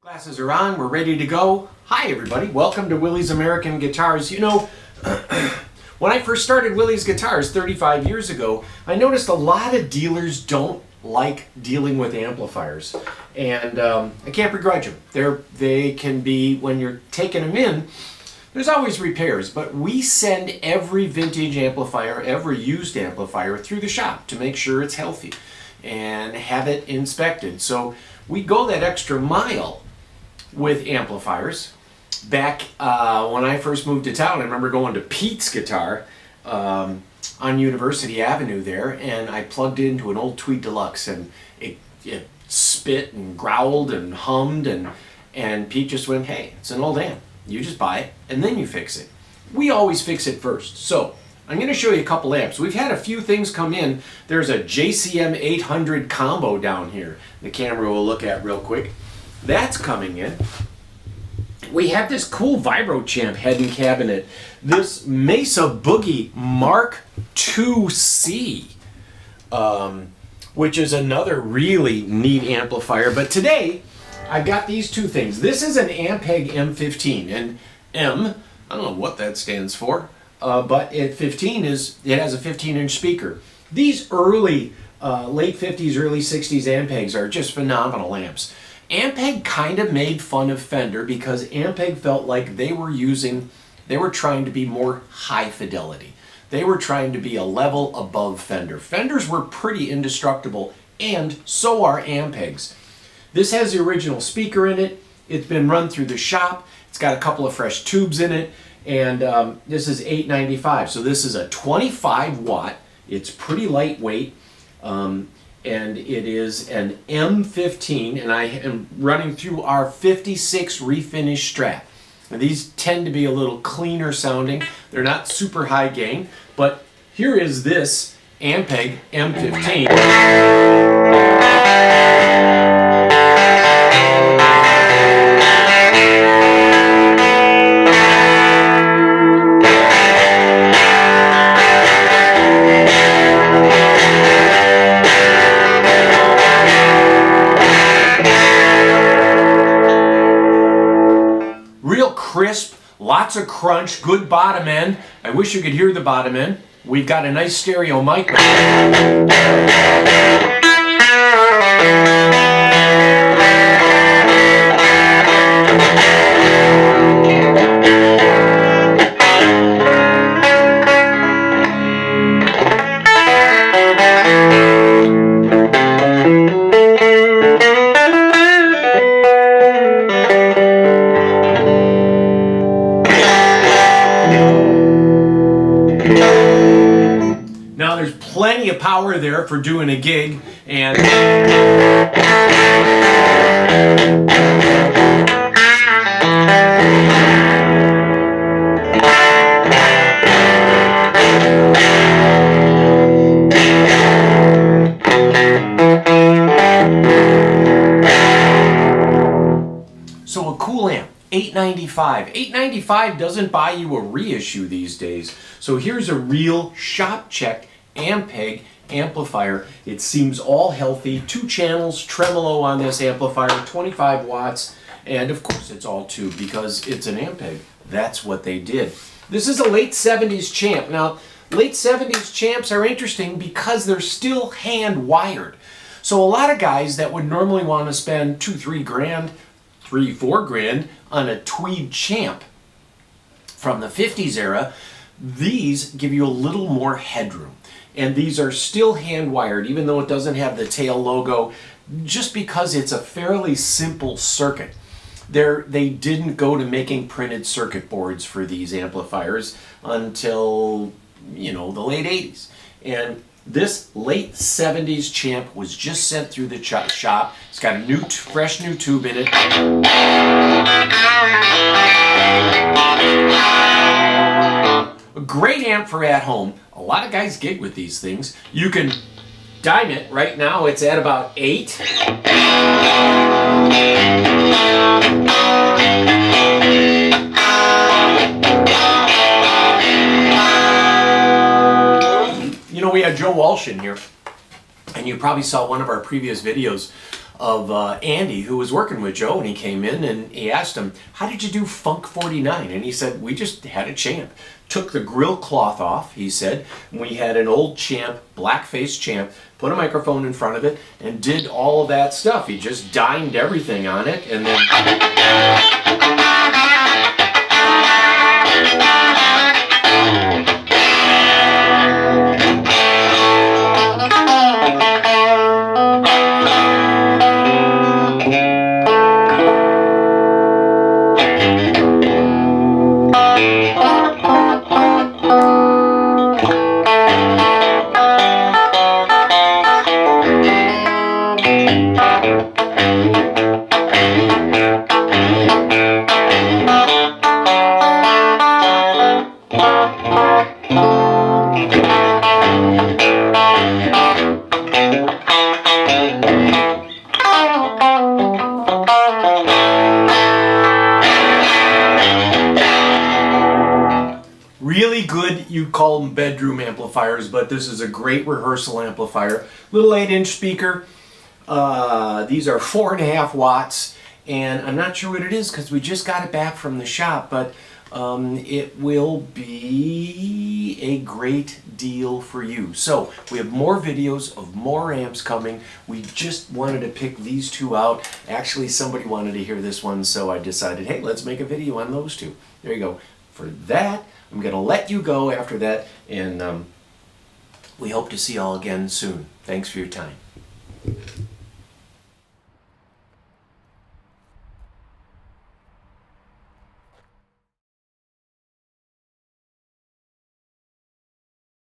Glasses are on, we're ready to go. Hi everybody, welcome to Willie's American Guitars. You know, when I first started Willie's Guitars 35 years ago, I noticed a lot of dealers don't like dealing with amplifiers. And I can't begrudge them. They can be, when you're taking them in, there's always repairs, but we send every vintage amplifier, every used amplifier through the shop to make sure it's healthy and have it inspected. So we go that extra mile with amplifiers. Back when I first moved to town, I remember going to Pete's Guitar on University Avenue there, and I plugged into an old Tweed Deluxe, and it spit and growled and hummed, and Pete just went, "Hey, it's an old amp. You just buy it, and then you fix it." We always fix it first. So I'm going to show you a couple amps. We've had a few things come in. There's a JCM 800 combo down here. The camera will look at real quick. That's coming in. We have this cool Vibro Champ head and cabinet. This Mesa Boogie Mark IIc, which is another really neat amplifier. But today, I've got these two things. This is an Ampeg M15, and M, I don't know what that stands for, but it has a 15-inch speaker. These early, late 50s, early 60s Ampegs are just phenomenal amps. Ampeg kind of made fun of Fender because Ampeg felt like they were trying to be more high fidelity. They were trying to be a level above Fender. Fenders were pretty indestructible, and so are Ampegs. This has the original speaker in it. It's been run through the shop. It's got a couple of fresh tubes in it, and this is $8.95. So this is a 25 watt. It's pretty lightweight. And it is an M15, and I am running through our 56 refinish Strat. Now these tend to be a little cleaner sounding. They're not super high gain, but here is this Ampeg M15. Crisp, lots of crunch, good bottom end. I wish you could hear the bottom end. We've got a nice stereo mic. Now there's plenty of power there for doing a gig, and so a cool amp. $8.95. $8.95 doesn't buy you a reissue these days. So here's a real shop check Ampeg amplifier. It seems all healthy. 2 channels, tremolo on this amplifier, 25 watts, and of course it's all tube because it's an Ampeg. That's what they did. This is a late 70s Champ. Now, late 70s Champs are interesting because they're still hand wired. So a lot of guys that would normally want to spend $2-3 grand, $3-4 grand on a Tweed Champ from the 50s era, these give you a little more headroom. And these are still hand wired, even though it doesn't have the tail logo, just because it's a fairly simple circuit. They didn't go to making printed circuit boards for these amplifiers until, you know, the late 80s. And this late 70s Champ was just sent through the shop. It's got a fresh new tube in it. A great amp for at home. A lot of guys gig with these things. You can dime it. Right now it's at about 8. You know, we had Joe Walsh in here, and you probably saw one of our previous videos of Andy, who was working with Joe, and he came in and he asked him, how did you do Funk 49? And he said, we just had a Champ. Took the grill cloth off, he said. We had an old Champ, black-faced Champ, put a microphone in front of it, and did all of that stuff. He just dined everything on it, and then... Really good, you call them bedroom amplifiers, but this is a great rehearsal amplifier. Little 8-inch speaker. These are 4.5 watts, and I'm not sure what it is because we just got it back from the shop, but it will be a great deal for you. So we have more videos of more amps coming. We just wanted to pick these two out. Actually, somebody wanted to hear this one, so I decided, hey, let's make a video on those two. There you go. For that, I'm going to let you go after that, and we hope to see you all again soon. Thanks for your time.